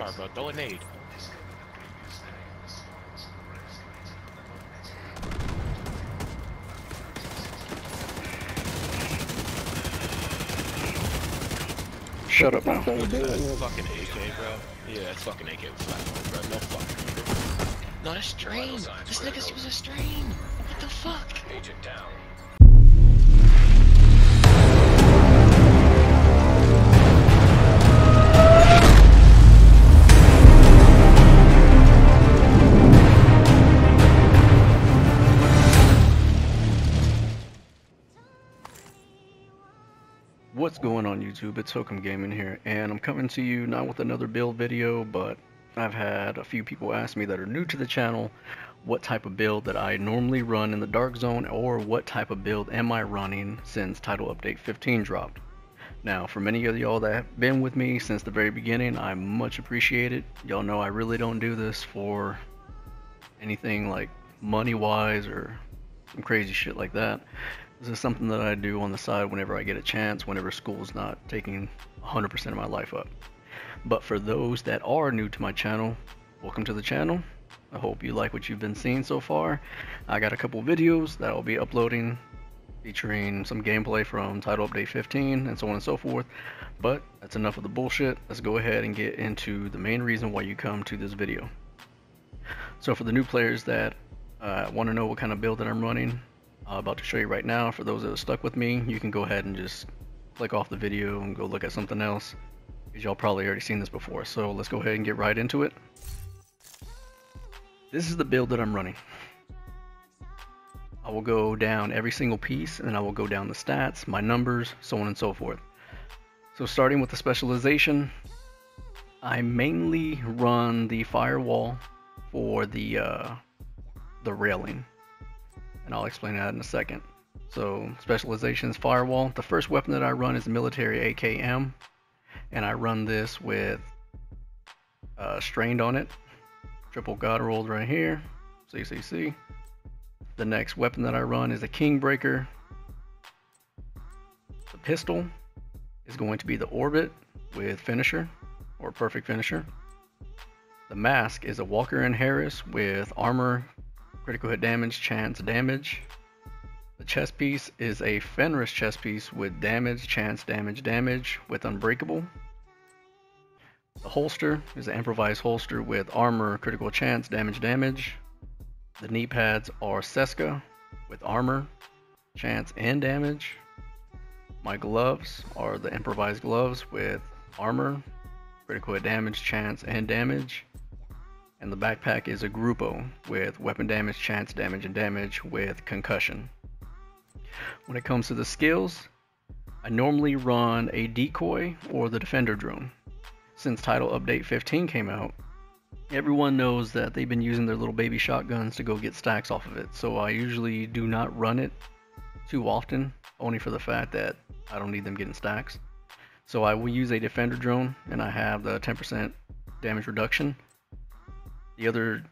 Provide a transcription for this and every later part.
Alright, bro, throw a nade. Shut up now. That's fucking AK, bro. Yeah, that's fucking AK with flat, bro. No fuck. No, that's strain. This nigga's using strain. What the fuck? Agent down. What's going on YouTube? It's Hokum Gaming here, and I'm coming to you not with another build video, but I've had a few people ask me that are new to the channel what type of build that I normally run in the Dark Zone, or what type of build am I running since Title Update 15 dropped. Now, for many of y'all that have been with me since the very beginning, I much appreciate it. Y'all know I really don't do this for anything like money-wise or some crazy shit like that. This is something that I do on the side whenever I get a chance, whenever school's not taking 100% of my life up. But for those that are new to my channel, welcome to the channel. I hope you like what you've been seeing so far. I got a couple videos that I'll be uploading featuring some gameplay from Title Update 15 and so on and so forth. But that's enough of the bullshit. Let's go ahead and get into the main reason why you come to this video. So for the new players that want to know what kind of build that I'm running, I'm about to show you right now. For those that are stuck with me, you can go ahead and just click off the video and go look at something else, because y'all probably already seen this before. So let's go ahead and get right into it. This is the build that I'm running. I will go down every single piece, and I will go down the stats, my numbers, so on and so forth. So starting with the specialization, I mainly run the firewall for the railing, and I'll explain that in a second. So specializations, firewall. The first weapon that I run is military AKM, and I run this with strained on it, triple god rolled right here, CCC. The next weapon that I run is a Kingbreaker. The pistol is going to be the Orbit with finisher, or perfect finisher. The mask is a Walker and Harris with armor, critical hit damage, chance damage. The chest piece is a Fenris chest piece with damage, chance damage with unbreakable. The holster is an improvised holster with armor, critical chance damage. The knee pads are Seska with armor, chance and damage. My gloves are the improvised gloves with armor, critical hit damage, chance and damage. And the backpack is a Grupo with weapon damage, chance damage, and damage with concussion. When it comes to the skills, I normally run a decoy or the defender drone. Since Title Update 15 came out, everyone knows that they've been using their little baby shotguns to go get stacks off of it. So I usually do not run it too often, only for the fact that I don't need them getting stacks. So I will use a defender drone, and I have the 10% damage reduction. The other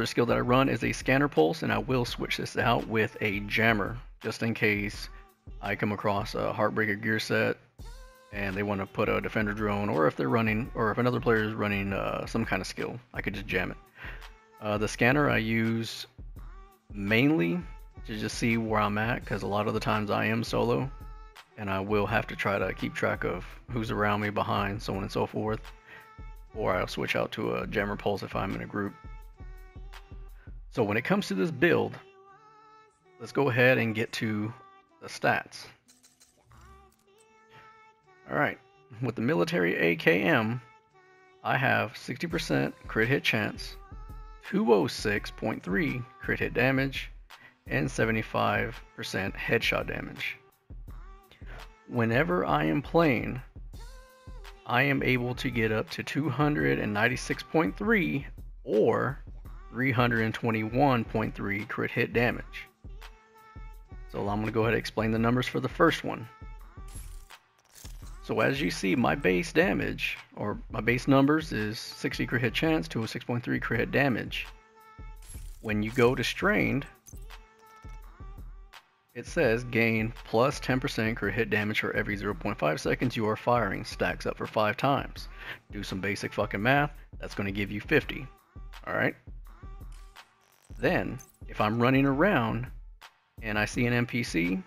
skill that I run is a scanner pulse, and I will switch this out with a jammer just in case I come across a Heartbreaker gear set and they want to put a defender drone, or if they're running, or if another player is running some kind of skill, I could just jam it. The scanner I use mainly to just see where I'm at, because a lot of the times I am solo and I will have to try to keep track of who's around me, behind, so on and so forth. Or I'll switch out to a jammer pulse if I'm in a group. So when it comes to this build, let's go ahead and get to the stats. Alright, with the military AKM, I have 60% crit hit chance, 206.3 crit hit damage, and 75% headshot damage. Whenever I am playing, I am able to get up to 296.3 or 321.3 crit hit damage. So I'm going to go ahead and explain the numbers for the first one. So as you see, my base damage, or my base numbers, is 60 crit hit chance, 206.3 crit hit damage. When you go to strained, it says gain plus 10% crit hit damage for every 0.5 seconds you are firing. Stacks up for 5 times. Do some basic fucking math. That's going to give you 50. Alright? Then, if I'm running around and I see an NPC,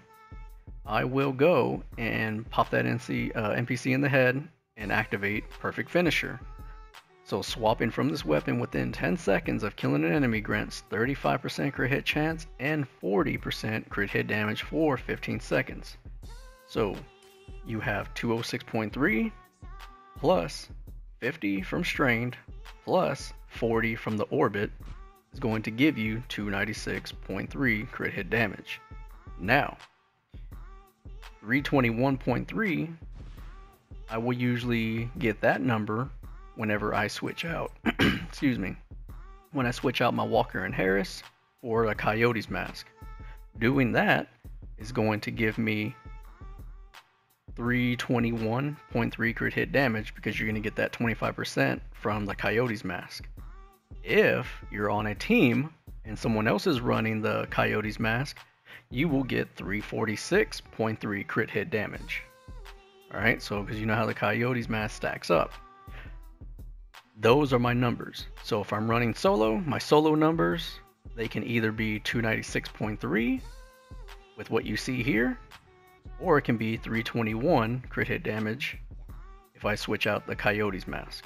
I will go and pop that NPC in the head and activate Perfect Finisher. So swapping from this weapon within 10 seconds of killing an enemy grants 35% crit hit chance and 40% crit hit damage for 15 seconds. So you have 206.3 plus 50 from Strained plus 40 from the Orbit is going to give you 296.3 crit hit damage. Now, 321.3, I will usually get that number whenever I switch out, excuse me, when I switch out my Walker and Harris for a Coyote's Mask. Doing that is going to give me 321.3 crit hit damage because you're going to get that 25% from the Coyote's Mask. If you're on a team and someone else is running the Coyote's Mask, you will get 346.3 crit hit damage. Alright, so because you know how the Coyote's Mask stacks up. Those are my numbers. So if I'm running solo, my solo numbers, they can either be 296.3 with what you see here, or it can be 321 crit hit damage if I switch out the Coyote's Mask.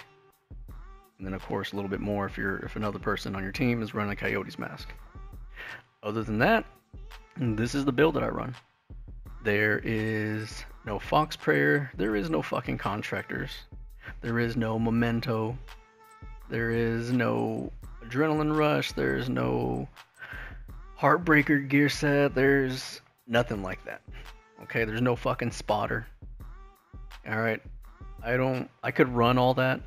And then of course a little bit more if another person on your team is running a Coyote's Mask. Other than that, this is the build that I run. There is no Fox Prayer, there is no fucking Contractors, there is no Memento, there is no Adrenaline Rush, there's no Heartbreaker gear set, there's nothing like that. Okay, there's no fucking Spotter. Alright, I could run all that,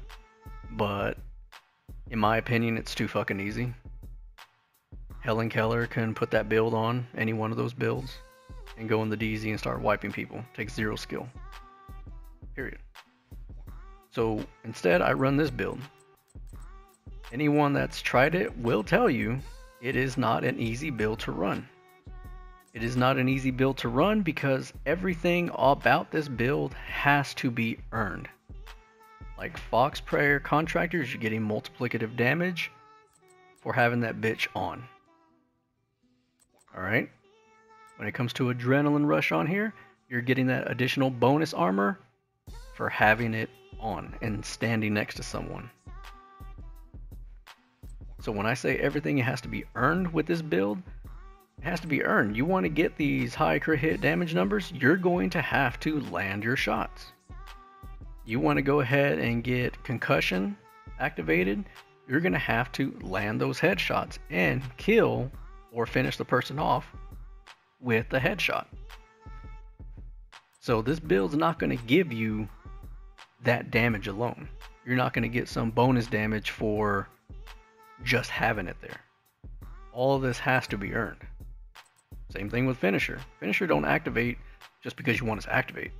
but in my opinion it's too fucking easy. Helen Keller can put that build on any one of those builds and go in the DZ and start wiping people. Takes 0 skill. Period. So instead I run this build. Anyone that's tried it will tell you it is not an easy build to run. It is not an easy build to run because everything about this build has to be earned. Like Fox Prayer Contractors, you're getting multiplicative damage for having that bitch on. Alright? When it comes to Adrenaline Rush on here, you're getting that additional bonus armor for having it on and standing next to someone. So when I say everything has to be earned with this build, it has to be earned. You want to get these high crit hit damage numbers, you're going to have to land your shots. You want to go ahead and get Concussion activated, you're going to have to land those headshots and kill or finish the person off with the headshot. So this build's not going to give you that damage alone. You're not going to get some bonus damage for just having it there. All of this has to be earned. Same thing with Finisher. Finisher don't activate just because you want it to activate.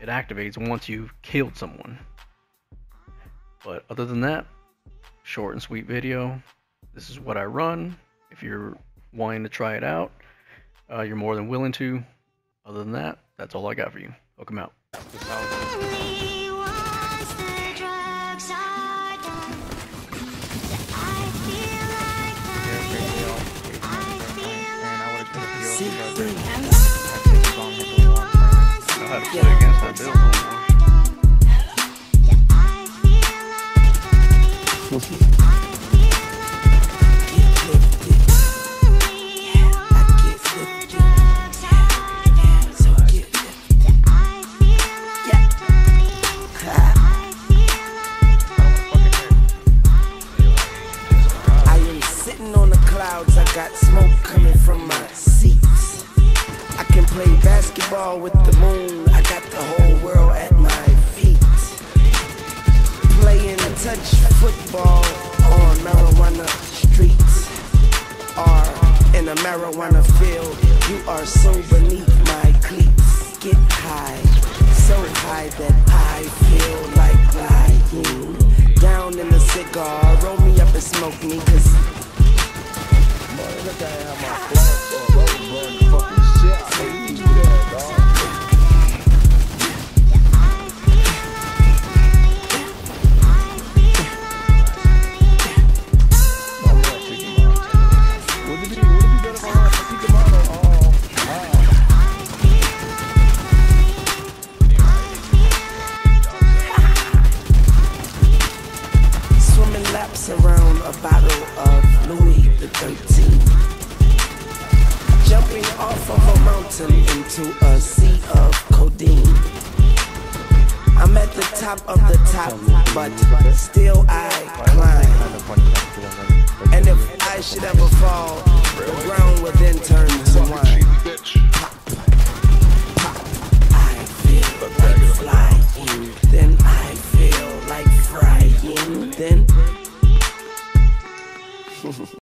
It activates once you've killed someone. But other than that, short and sweet video. This is what I run. If you're wanting to try it out, you're more than willing to. Other than that, that's all I got for you. Hook 'em out. I had to play against that build almost. I am sitting on the clouds, I got smoke coming from my seats. I can play basketball with the moon, I got the whole world at my feet. Playing touch football on marijuana streets, or in a marijuana field. You are so beneath my cleats. Get high, so high that I feel like lying down in a cigar. Roll me up and smoke me, cause boy, look at how my flash or road burn fucking shit. a bottle of Louis the 13th. Jumping off of a mountain into a sea of codeine. I'm at the top of the top, but still I climb. And if I should ever fall, the ground will then turn to wine. Pop, pop, I feel like flying, then I feel like frying, then